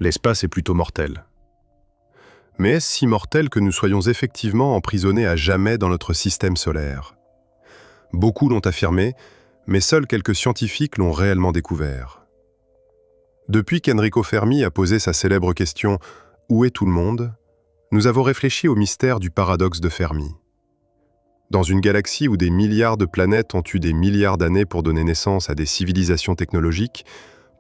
L'espace est plutôt mortel. Mais est-ce si mortel que nous soyons effectivement emprisonnés à jamais dans notre système solaire? Beaucoup l'ont affirmé, mais seuls quelques scientifiques l'ont réellement découvert. Depuis qu'Enrico Fermi a posé sa célèbre question « Où est tout le monde ?», nous avons réfléchi au mystère du paradoxe de Fermi. Dans une galaxie où des milliards de planètes ont eu des milliards d'années pour donner naissance à des civilisations technologiques,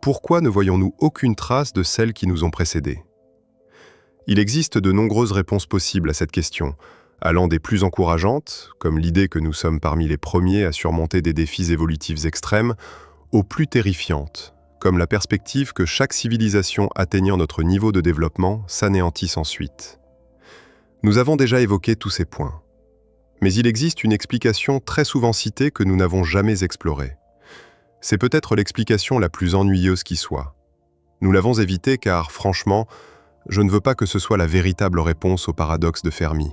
pourquoi ne voyons-nous aucune trace de celles qui nous ont précédés? Il existe de nombreuses réponses possibles à cette question, allant des plus encourageantes, comme l'idée que nous sommes parmi les premiers à surmonter des défis évolutifs extrêmes, aux plus terrifiantes, comme la perspective que chaque civilisation atteignant notre niveau de développement s'anéantisse ensuite. Nous avons déjà évoqué tous ces points. Mais il existe une explication très souvent citée que nous n'avons jamais explorée. C'est peut-être l'explication la plus ennuyeuse qui soit. Nous l'avons évitée car, franchement, je ne veux pas que ce soit la véritable réponse au paradoxe de Fermi.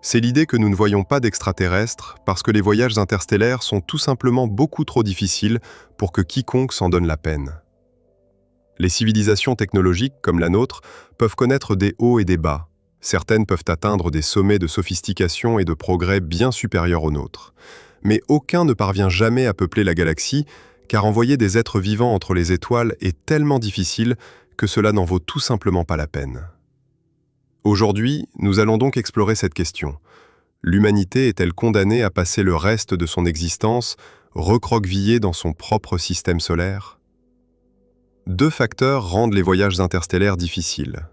C'est l'idée que nous ne voyons pas d'extraterrestres parce que les voyages interstellaires sont tout simplement beaucoup trop difficiles pour que quiconque s'en donne la peine. Les civilisations technologiques comme la nôtre peuvent connaître des hauts et des bas. Certaines peuvent atteindre des sommets de sophistication et de progrès bien supérieurs aux nôtres. Mais aucun ne parvient jamais à peupler la galaxie, car envoyer des êtres vivants entre les étoiles est tellement difficile que cela n'en vaut tout simplement pas la peine. Aujourd'hui, nous allons donc explorer cette question. L'humanité est-elle condamnée à passer le reste de son existence recroquevillée dans son propre système solaire? Deux facteurs rendent les voyages interstellaires difficiles.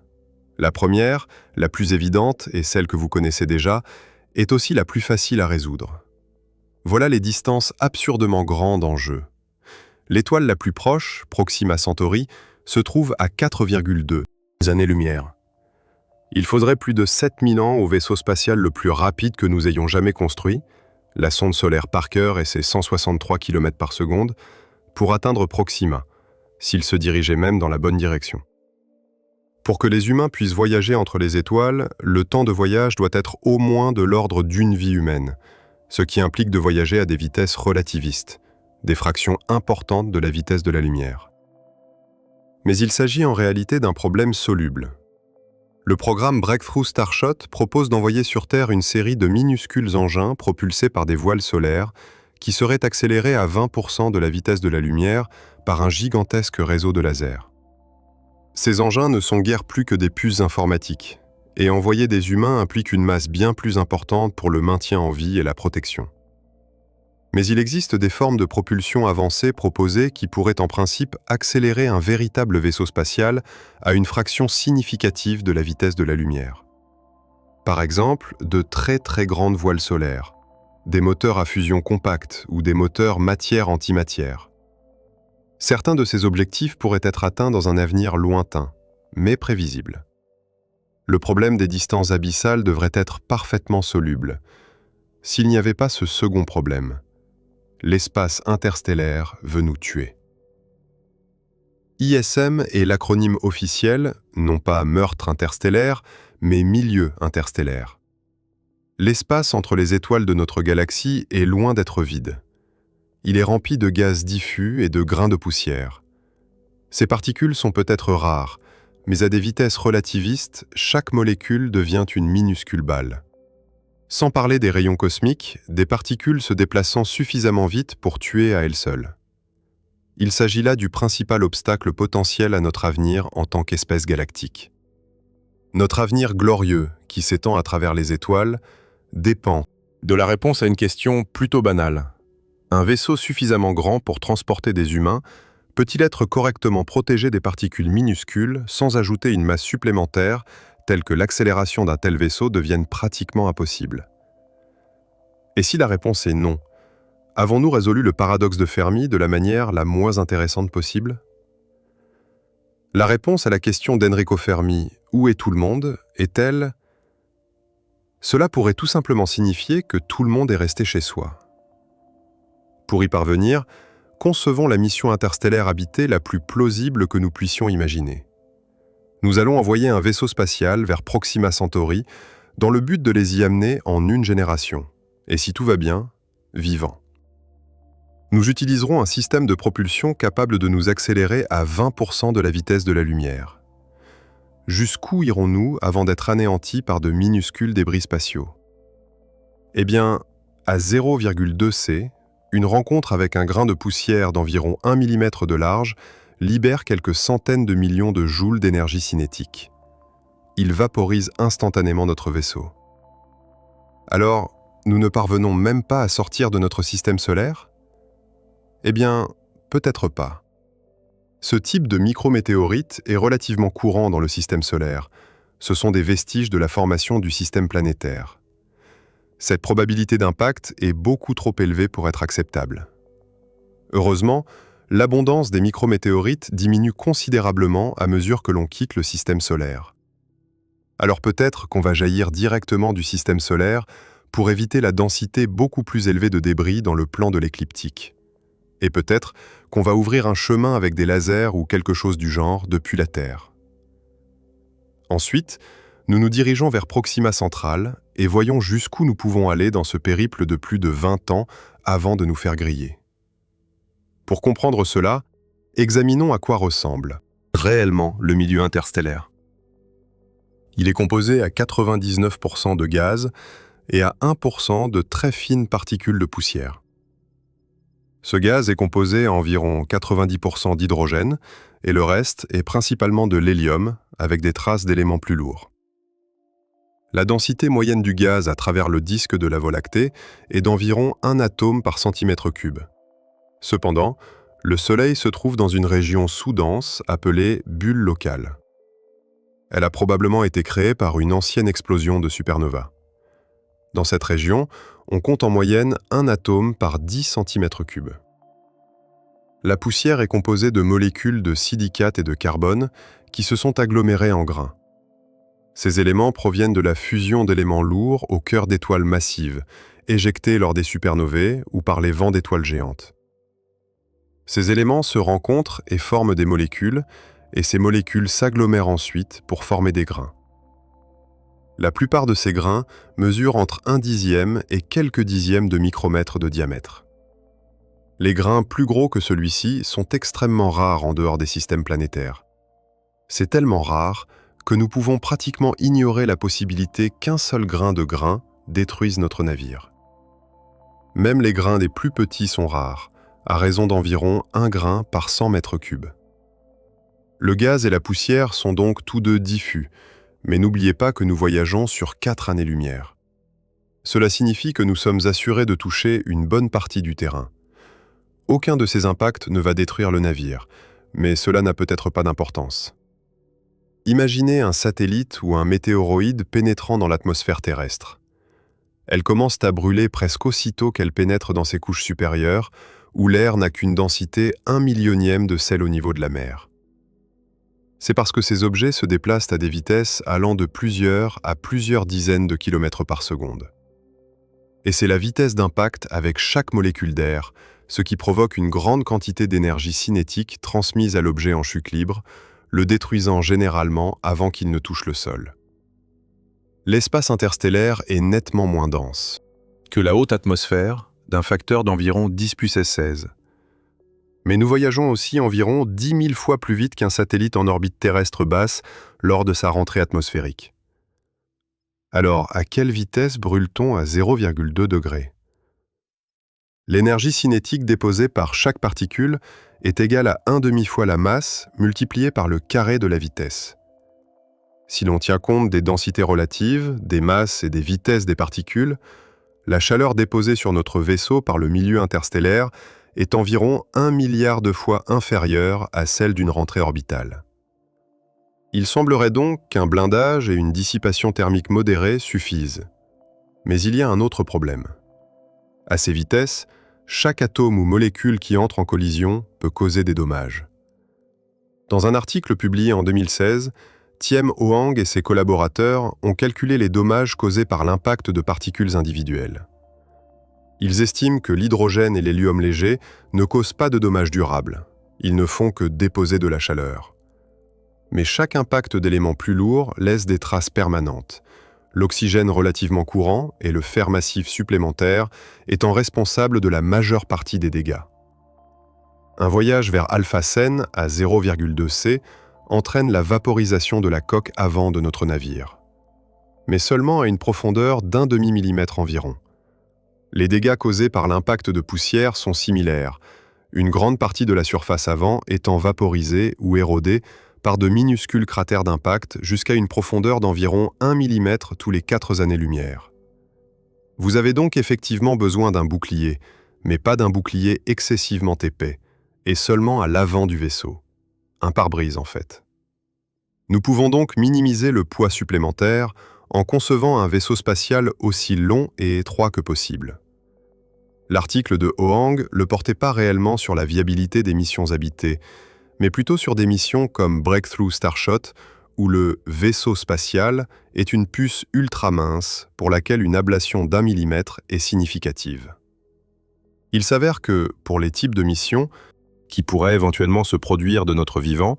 La première, la plus évidente et celle que vous connaissez déjà, est aussi la plus facile à résoudre. Voilà les distances absurdement grandes en jeu. L'étoile la plus proche, Proxima Centauri, se trouve à 4,2 années-lumière. Il faudrait plus de 7000 ans au vaisseau spatial le plus rapide que nous ayons jamais construit, la sonde solaire Parker et ses 163 km/s, pour atteindre Proxima, s'il se dirigeait même dans la bonne direction. Pour que les humains puissent voyager entre les étoiles, le temps de voyage doit être au moins de l'ordre d'une vie humaine, ce qui implique de voyager à des vitesses relativistes, des fractions importantes de la vitesse de la lumière. Mais il s'agit en réalité d'un problème soluble. Le programme Breakthrough Starshot propose d'envoyer sur Terre une série de minuscules engins propulsés par des voiles solaires qui seraient accélérés à 20% de la vitesse de la lumière par un gigantesque réseau de lasers. Ces engins ne sont guère plus que des puces informatiques, et envoyer des humains implique une masse bien plus importante pour le maintien en vie et la protection. Mais il existe des formes de propulsion avancées proposées qui pourraient en principe accélérer un véritable vaisseau spatial à une fraction significative de la vitesse de la lumière. Par exemple, de très grandes voiles solaires, des moteurs à fusion compacte ou des moteurs matière-antimatière. Certains de ces objectifs pourraient être atteints dans un avenir lointain, mais prévisible. Le problème des distances abyssales devrait être parfaitement soluble, s'il n'y avait pas ce second problème. L'espace interstellaire veut nous tuer. ISM est l'acronyme officiel, non pas meurtre interstellaire, mais milieu interstellaire. L'espace entre les étoiles de notre galaxie est loin d'être vide. Il est rempli de gaz diffus et de grains de poussière. Ces particules sont peut-être rares, mais à des vitesses relativistes, chaque molécule devient une minuscule balle. Sans parler des rayons cosmiques, des particules se déplaçant suffisamment vite pour tuer à elles seules. Il s'agit là du principal obstacle potentiel à notre avenir en tant qu'espèce galactique. Notre avenir glorieux, qui s'étend à travers les étoiles, dépend de la réponse à une question plutôt banale. Un vaisseau suffisamment grand pour transporter des humains peut-il être correctement protégé des particules minuscules sans ajouter une masse supplémentaire telle que l'accélération d'un tel vaisseau devienne pratiquement impossible? Et si la réponse est non, avons-nous résolu le paradoxe de Fermi de la manière la moins intéressante possible? La réponse à la question d'Enrico Fermi « Où est tout le monde ?» est-elle « Cela pourrait tout simplement signifier que tout le monde est resté chez soi. » Pour y parvenir, concevons la mission interstellaire habitée la plus plausible que nous puissions imaginer. Nous allons envoyer un vaisseau spatial vers Proxima Centauri dans le but de les y amener en une génération, et si tout va bien, vivants. Nous utiliserons un système de propulsion capable de nous accélérer à 20% de la vitesse de la lumière. Jusqu'où irons-nous avant d'être anéantis par de minuscules débris spatiaux? Eh bien, à 0,2 c, une rencontre avec un grain de poussière d'environ 1 mm de large libère quelques centaines de millions de joules d'énergie cinétique. Il vaporise instantanément notre vaisseau. Alors, nous ne parvenons même pas à sortir de notre système solaire? Eh bien, peut-être pas. Ce type de micrométéorite est relativement courant dans le système solaire. Ce sont des vestiges de la formation du système planétaire. Cette probabilité d'impact est beaucoup trop élevée pour être acceptable. Heureusement, l'abondance des micrométéorites diminue considérablement à mesure que l'on quitte le système solaire. Alors peut-être qu'on va jaillir directement du système solaire pour éviter la densité beaucoup plus élevée de débris dans le plan de l'écliptique. Et peut-être qu'on va ouvrir un chemin avec des lasers ou quelque chose du genre depuis la Terre. Ensuite, nous nous dirigeons vers Proxima Central et voyons jusqu'où nous pouvons aller dans ce périple de plus de 20 ans avant de nous faire griller. Pour comprendre cela, examinons à quoi ressemble réellement le milieu interstellaire. Il est composé à 99% de gaz et à 1% de très fines particules de poussière. Ce gaz est composé à environ 90% d'hydrogène et le reste est principalement de l'hélium avec des traces d'éléments plus lourds. La densité moyenne du gaz à travers le disque de la Voie lactée est d'environ 1 atome par centimètre cube. Cependant, le Soleil se trouve dans une région sous-dense appelée bulle locale. Elle a probablement été créée par une ancienne explosion de supernova. Dans cette région, on compte en moyenne 1 atome par 10 cm3. La poussière est composée de molécules de silicate et de carbone qui se sont agglomérées en grains. Ces éléments proviennent de la fusion d'éléments lourds au cœur d'étoiles massives, éjectées lors des supernovae ou par les vents d'étoiles géantes. Ces éléments se rencontrent et forment des molécules, et ces molécules s'agglomèrent ensuite pour former des grains. La plupart de ces grains mesurent entre 1/10 et quelques dixièmes de micromètre de diamètre. Les grains plus gros que celui-ci sont extrêmement rares en dehors des systèmes planétaires. C'est tellement rare que nous pouvons pratiquement ignorer la possibilité qu'un seul grain de grain détruise notre navire. Même les grains les plus petits sont rares, à raison d'environ 1 grain par 100 mètres cubes. Le gaz et la poussière sont donc tous deux diffus, mais n'oubliez pas que nous voyageons sur 4 années-lumière. Cela signifie que nous sommes assurés de toucher une bonne partie du terrain. Aucun de ces impacts ne va détruire le navire, mais cela n'a peut-être pas d'importance. Imaginez un satellite ou un météoroïde pénétrant dans l'atmosphère terrestre. Elles commencent à brûler presque aussitôt qu'elles pénètrent dans ses couches supérieures, où l'air n'a qu'une densité 1/1000e de celle au niveau de la mer. C'est parce que ces objets se déplacent à des vitesses allant de plusieurs à plusieurs dizaines de kilomètres par seconde. Et c'est la vitesse d'impact avec chaque molécule d'air, ce qui provoque une grande quantité d'énergie cinétique transmise à l'objet en chute libre, le détruisant généralement avant qu'il ne touche le sol. L'espace interstellaire est nettement moins dense que la haute atmosphère, d'un facteur d'environ 10 puissance 16. Mais nous voyageons aussi environ 10 000 fois plus vite qu'un satellite en orbite terrestre basse lors de sa rentrée atmosphérique. Alors, à quelle vitesse brûle-t-on à 0,2 degrés? L'énergie cinétique déposée par chaque particule est égale à 1/2 fois la masse multipliée par le carré de la vitesse. Si l'on tient compte des densités relatives, des masses et des vitesses des particules, la chaleur déposée sur notre vaisseau par le milieu interstellaire est environ 1 milliard de fois inférieure à celle d'une rentrée orbitale. Il semblerait donc qu'un blindage et une dissipation thermique modérée suffisent. Mais il y a un autre problème. À ces vitesses, chaque atome ou molécule qui entre en collision peut causer des dommages. Dans un article publié en 2016, Thiem Hoang et ses collaborateurs ont calculé les dommages causés par l'impact de particules individuelles. Ils estiment que l'hydrogène et l'hélium léger ne causent pas de dommages durables. Ils ne font que déposer de la chaleur. Mais chaque impact d'éléments plus lourds laisse des traces permanentes. L'oxygène relativement courant et le fer massif supplémentaire étant responsables de la majeure partie des dégâts. Un voyage vers Alpha Cen à 0,2 C entraîne la vaporisation de la coque avant de notre navire, mais seulement à une profondeur d'1 demi-millimètre environ. Les dégâts causés par l'impact de poussière sont similaires, une grande partie de la surface avant étant vaporisée ou érodée par de minuscules cratères d'impact jusqu'à une profondeur d'environ 1 millimètre tous les 4 années-lumière. Vous avez donc effectivement besoin d'un bouclier, mais pas d'un bouclier excessivement épais, et seulement à l'avant du vaisseau. Un pare-brise en fait. Nous pouvons donc minimiser le poids supplémentaire en concevant un vaisseau spatial aussi long et étroit que possible. L'article de Hoang ne portait pas réellement sur la viabilité des missions habitées, mais plutôt sur des missions comme Breakthrough Starshot, où le vaisseau spatial est une puce ultra mince pour laquelle une ablation d'1 millimètre est significative. Il s'avère que, pour les types de missions, qui pourraient éventuellement se produire de notre vivant,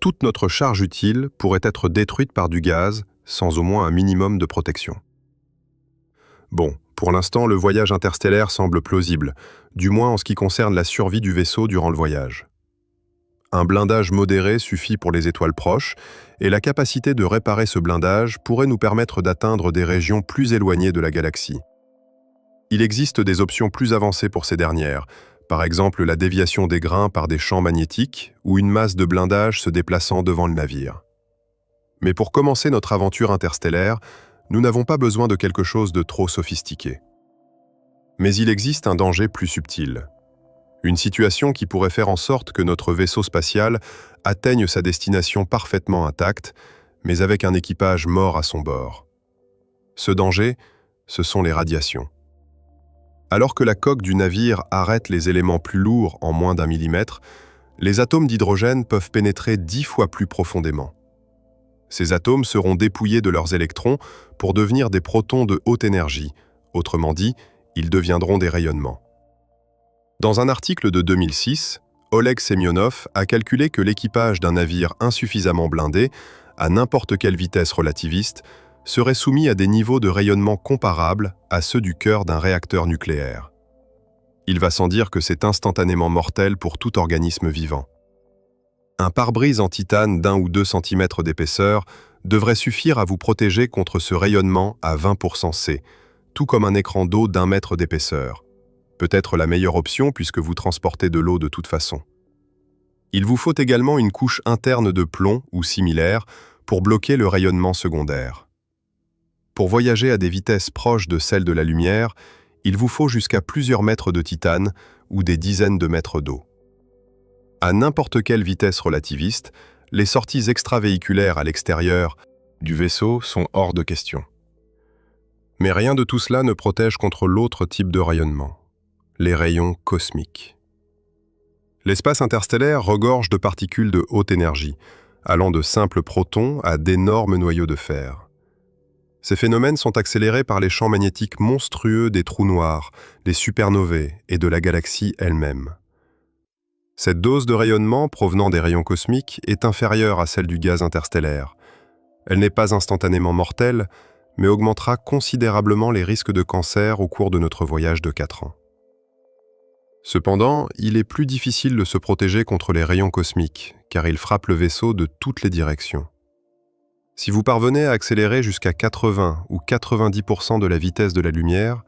toute notre charge utile pourrait être détruite par du gaz, sans au moins un minimum de protection. Bon, pour l'instant, le voyage interstellaire semble plausible, du moins en ce qui concerne la survie du vaisseau durant le voyage. Un blindage modéré suffit pour les étoiles proches, et la capacité de réparer ce blindage pourrait nous permettre d'atteindre des régions plus éloignées de la galaxie. Il existe des options plus avancées pour ces dernières, par exemple la déviation des grains par des champs magnétiques ou une masse de blindage se déplaçant devant le navire. Mais pour commencer notre aventure interstellaire, nous n'avons pas besoin de quelque chose de trop sophistiqué. Mais il existe un danger plus subtil. Une situation qui pourrait faire en sorte que notre vaisseau spatial atteigne sa destination parfaitement intacte, mais avec un équipage mort à son bord. Ce danger, ce sont les radiations. Alors que la coque du navire arrête les éléments plus lourds en moins d'1 millimètre, les atomes d'hydrogène peuvent pénétrer 10 fois plus profondément. Ces atomes seront dépouillés de leurs électrons pour devenir des protons de haute énergie, autrement dit, ils deviendront des rayonnements. Dans un article de 2006, Oleg Semyonov a calculé que l'équipage d'un navire insuffisamment blindé, à n'importe quelle vitesse relativiste, serait soumis à des niveaux de rayonnement comparables à ceux du cœur d'un réacteur nucléaire. Il va sans dire que c'est instantanément mortel pour tout organisme vivant. Un pare-brise en titane d'1 ou 2 cm d'épaisseur devrait suffire à vous protéger contre ce rayonnement à 20% C, tout comme un écran d'eau d'1 mètre d'épaisseur. Peut-être la meilleure option puisque vous transportez de l'eau de toute façon. Il vous faut également une couche interne de plomb ou similaire pour bloquer le rayonnement secondaire. Pour voyager à des vitesses proches de celles de la lumière, il vous faut jusqu'à plusieurs mètres de titane ou des dizaines de mètres d'eau. À n'importe quelle vitesse relativiste, les sorties extravéhiculaires à l'extérieur du vaisseau sont hors de question. Mais rien de tout cela ne protège contre l'autre type de rayonnement, les rayons cosmiques. L'espace interstellaire regorge de particules de haute énergie, allant de simples protons à d'énormes noyaux de fer. Ces phénomènes sont accélérés par les champs magnétiques monstrueux des trous noirs, des supernovae et de la galaxie elle-même. Cette dose de rayonnement provenant des rayons cosmiques est inférieure à celle du gaz interstellaire. Elle n'est pas instantanément mortelle, mais augmentera considérablement les risques de cancer au cours de notre voyage de 4 ans. Cependant, il est plus difficile de se protéger contre les rayons cosmiques, car ils frappent le vaisseau de toutes les directions. Si vous parvenez à accélérer jusqu'à 80 ou 90% de la vitesse de la lumière,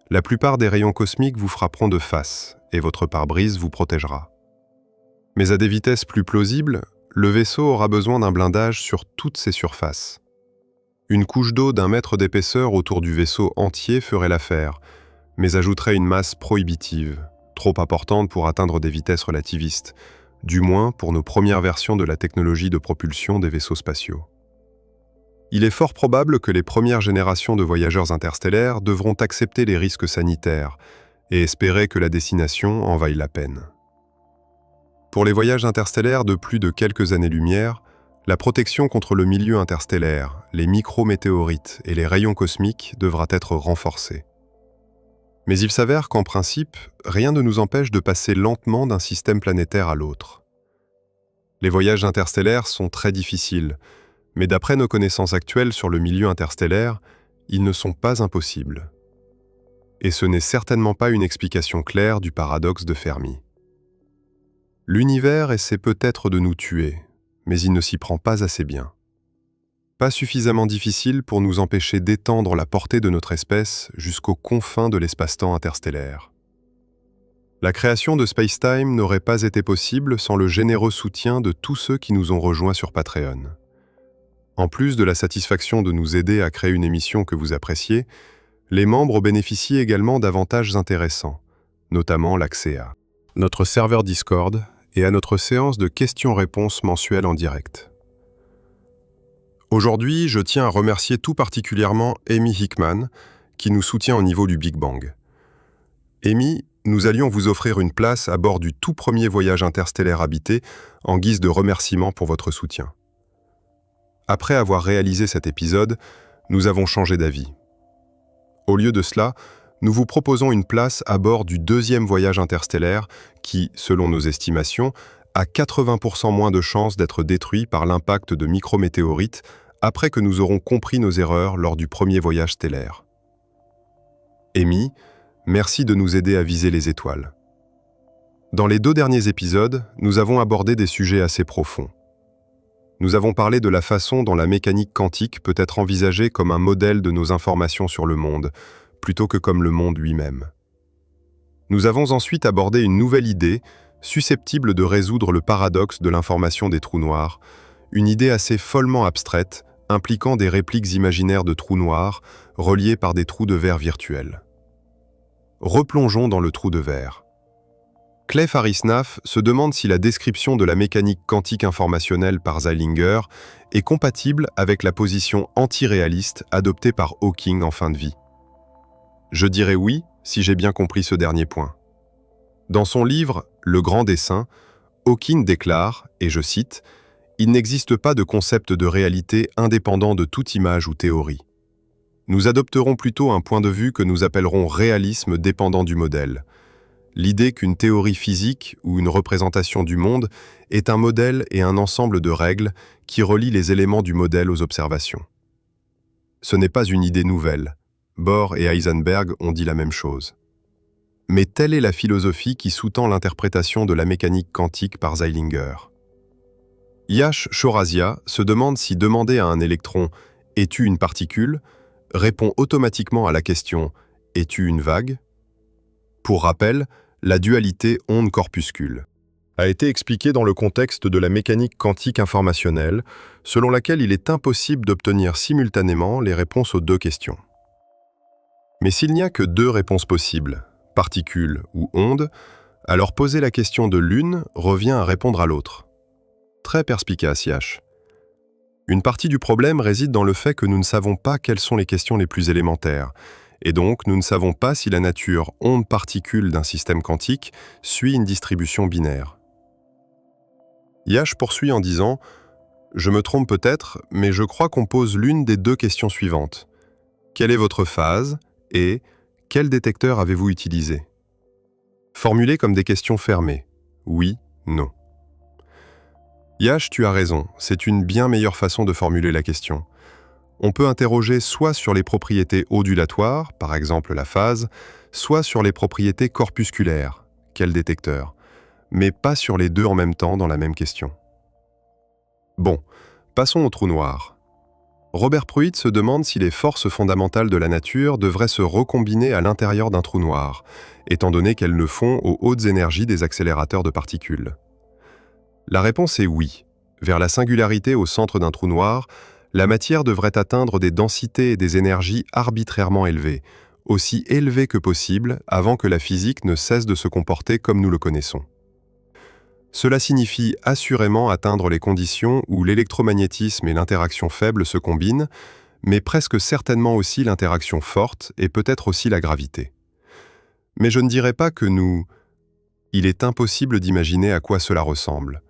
la plupart des rayons cosmiques vous frapperont de face et votre pare-brise vous protégera. Mais à des vitesses plus plausibles, le vaisseau aura besoin d'un blindage sur toutes ses surfaces. Une couche d'eau d'1 mètre d'épaisseur autour du vaisseau entier ferait l'affaire, mais ajouterait une masse prohibitive, trop importante pour atteindre des vitesses relativistes, du moins pour nos premières versions de la technologie de propulsion des vaisseaux spatiaux. Il est fort probable que les premières générations de voyageurs interstellaires devront accepter les risques sanitaires et espérer que la destination en vaille la peine. Pour les voyages interstellaires de plus de quelques années-lumière, la protection contre le milieu interstellaire, les micrométéorites et les rayons cosmiques devra être renforcée. Mais il s'avère qu'en principe, rien ne nous empêche de passer lentement d'un système planétaire à l'autre. Les voyages interstellaires sont très difficiles, mais d'après nos connaissances actuelles sur le milieu interstellaire, ils ne sont pas impossibles. Et ce n'est certainement pas une explication claire du paradoxe de Fermi. L'univers essaie peut-être de nous tuer, mais il ne s'y prend pas assez bien. Pas suffisamment difficile pour nous empêcher d'étendre la portée de notre espèce jusqu'aux confins de l'espace-temps interstellaire. La création de Spacetime n'aurait pas été possible sans le généreux soutien de tous ceux qui nous ont rejoints sur Patreon. En plus de la satisfaction de nous aider à créer une émission que vous appréciez, les membres bénéficient également d'avantages intéressants, notamment l'accès à notre serveur Discord et à notre séance de questions-réponses mensuelles en direct. Aujourd'hui, je tiens à remercier tout particulièrement Amy Hickman, qui nous soutient au niveau du Big Bang. Amy, nous allions vous offrir une place à bord du tout premier voyage interstellaire habité en guise de remerciement pour votre soutien. Après avoir réalisé cet épisode, nous avons changé d'avis. Au lieu de cela, nous vous proposons une place à bord du deuxième voyage interstellaire qui, selon nos estimations, a 80% moins de chances d'être détruit par l'impact de micrométéorites après que nous aurons compris nos erreurs lors du premier voyage stellaire. Amy, merci de nous aider à viser les étoiles. Dans les 2 derniers épisodes, nous avons abordé des sujets assez profonds. Nous avons parlé de la façon dont la mécanique quantique peut être envisagée comme un modèle de nos informations sur le monde, plutôt que comme le monde lui-même. Nous avons ensuite abordé une nouvelle idée, susceptible de résoudre le paradoxe de l'information des trous noirs, une idée assez follement abstraite, impliquant des répliques imaginaires de trous noirs, reliés par des trous de verre virtuels. Replongeons dans le trou de verre. Clay Farisnaf se demande si la description de la mécanique quantique informationnelle par Zeilinger est compatible avec la position anti-réaliste adoptée par Hawking en fin de vie. Je dirais oui, si j'ai bien compris ce dernier point. Dans son livre « Le grand dessin », Hawking déclare, et je cite, « Il n'existe pas de concept de réalité indépendant de toute image ou théorie. Nous adopterons plutôt un point de vue que nous appellerons réalisme dépendant du modèle. L'idée qu'une théorie physique ou une représentation du monde est un modèle et un ensemble de règles qui relient les éléments du modèle aux observations. Ce n'est pas une idée nouvelle. Bohr et Heisenberg ont dit la même chose. Mais telle est la philosophie qui sous-tend l'interprétation de la mécanique quantique par Zeilinger. Yash Chorazia se demande si demander à un électron « Es-tu une particule ?» répond automatiquement à la question « Es-tu une vague ?» Pour rappel, la dualité onde-corpuscule a été expliquée dans le contexte de la mécanique quantique informationnelle, selon laquelle il est impossible d'obtenir simultanément les réponses aux 2 questions. Mais s'il n'y a que 2 réponses possibles, particule ou onde, alors poser la question de l'une revient à répondre à l'autre. Très perspicace, Yash. Une partie du problème réside dans le fait que nous ne savons pas quelles sont les questions les plus élémentaires, et donc nous ne savons pas si la nature onde-particule d'un système quantique suit une distribution binaire. Yash poursuit en disant « Je me trompe peut-être, mais je crois qu'on pose l'une des 2 questions suivantes. Quelle est votre phase et quel détecteur avez-vous utilisé ?» Formulées comme des questions fermées. Oui, non. Yash, tu as raison, c'est une bien meilleure façon de formuler la question. On peut interroger soit sur les propriétés ondulatoires, par exemple la phase, soit sur les propriétés corpusculaires, quel détecteur, mais pas sur les 2 en même temps dans la même question. Bon, passons au trou noir. Robert Pruitt se demande si les forces fondamentales de la nature devraient se recombiner à l'intérieur d'un trou noir, étant donné qu'elles le font aux hautes énergies des accélérateurs de particules. La réponse est oui. Vers la singularité au centre d'un trou noir, la matière devrait atteindre des densités et des énergies arbitrairement élevées, aussi élevées que possible avant que la physique ne cesse de se comporter comme nous le connaissons. Cela signifie assurément atteindre les conditions où l'électromagnétisme et l'interaction faible se combinent, mais presque certainement aussi l'interaction forte et peut-être aussi la gravité. Mais je ne dirais pas que il est impossible d'imaginer à quoi cela ressemble.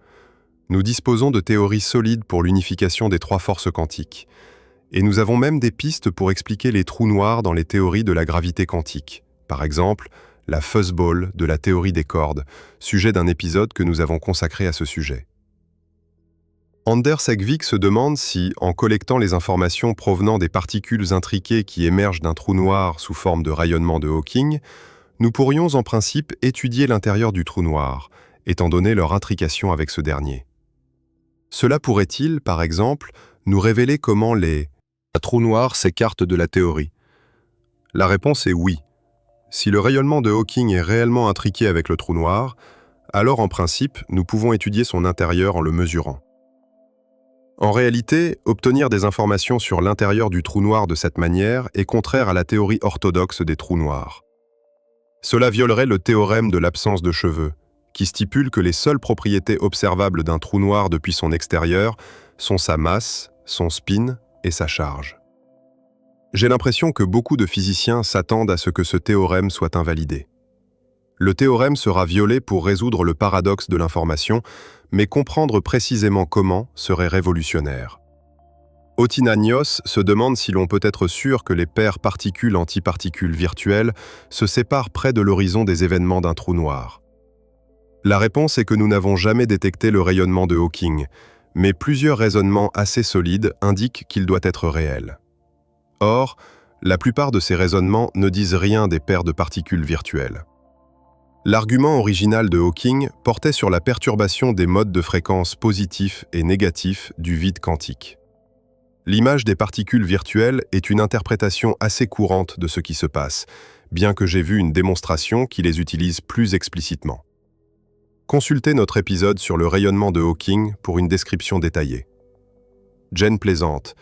Nous disposons de théories solides pour l'unification des 3 forces quantiques, et nous avons même des pistes pour expliquer les trous noirs dans les théories de la gravité quantique, par exemple la fuzzball de la théorie des cordes, sujet d'un épisode que nous avons consacré à ce sujet. Anders Egvik se demande si, en collectant les informations provenant des particules intriquées qui émergent d'un trou noir sous forme de rayonnement de Hawking, nous pourrions en principe étudier l'intérieur du trou noir, étant donné leur intrication avec ce dernier. Cela pourrait-il, par exemple, nous révéler comment les trous noirs s'écartent de la théorie? La réponse est oui. Si le rayonnement de Hawking est réellement intriqué avec le trou noir, alors en principe, nous pouvons étudier son intérieur en le mesurant. En réalité, obtenir des informations sur l'intérieur du trou noir de cette manière est contraire à la théorie orthodoxe des trous noirs. Cela violerait le théorème de l'absence de cheveux, qui stipule que les seules propriétés observables d'un trou noir depuis son extérieur sont sa masse, son spin et sa charge. J'ai l'impression que beaucoup de physiciens s'attendent à ce que ce théorème soit invalidé. Le théorème sera violé pour résoudre le paradoxe de l'information, mais comprendre précisément comment serait révolutionnaire. Otinanios se demande si l'on peut être sûr que les paires particules-antiparticules virtuelles se séparent près de l'horizon des événements d'un trou noir. La réponse est que nous n'avons jamais détecté le rayonnement de Hawking, mais plusieurs raisonnements assez solides indiquent qu'il doit être réel. Or, la plupart de ces raisonnements ne disent rien des paires de particules virtuelles. L'argument original de Hawking portait sur la perturbation des modes de fréquence positifs et négatifs du vide quantique. L'image des particules virtuelles est une interprétation assez courante de ce qui se passe, bien que j'ai vu une démonstration qui les utilise plus explicitement. Consultez notre épisode sur le rayonnement de Hawking pour une description détaillée. Jen plaisante.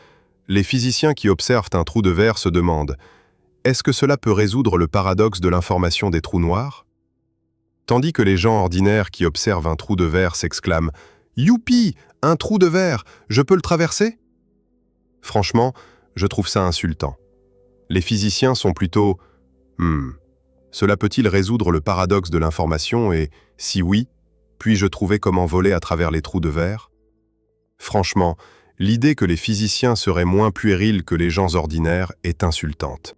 Les physiciens qui observent un trou de verre se demandent « Est-ce que cela peut résoudre le paradoxe de l'information des trous noirs ?» Tandis que les gens ordinaires qui observent un trou de verre s'exclament « Youpi, un trou de verre, je peux le traverser ?» Franchement, je trouve ça insultant. Les physiciens sont plutôt « Cela peut-il résoudre le paradoxe de l'information et, si oui, puis-je trouver comment voler à travers les trous de verre ?» Franchement, l'idée que les physiciens seraient moins puérils que les gens ordinaires est insultante.